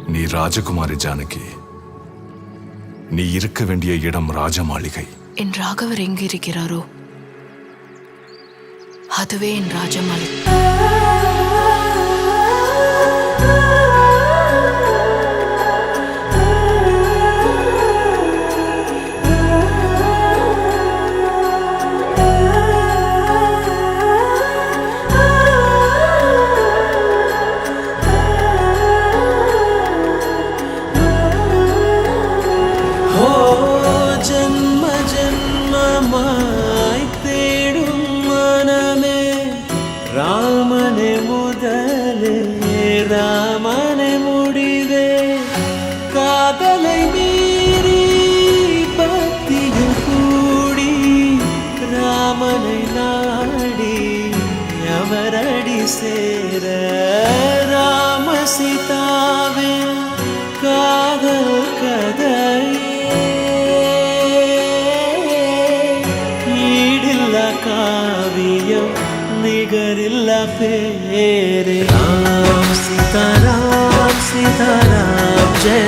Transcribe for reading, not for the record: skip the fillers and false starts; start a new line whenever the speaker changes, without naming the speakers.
நீ ராஜகுமாரி ஜானகி. நீ இருக்க வேண்டிய இடம் ராஜமாளிகை.
என் ராகவர் எங்கு இருக்கிறாரோ அதுவே என் ராஜமாளிகை.
ராமனே முதலே ராமனே முடிவே காதலை மீறி பக்தியில் கூடி ராமனை நாடி அவரடி சேர ராம சீதாவின் காதல் கதையே ஈடில்லா காவியம் निगरिल्ला पेरे राम सीताराम जय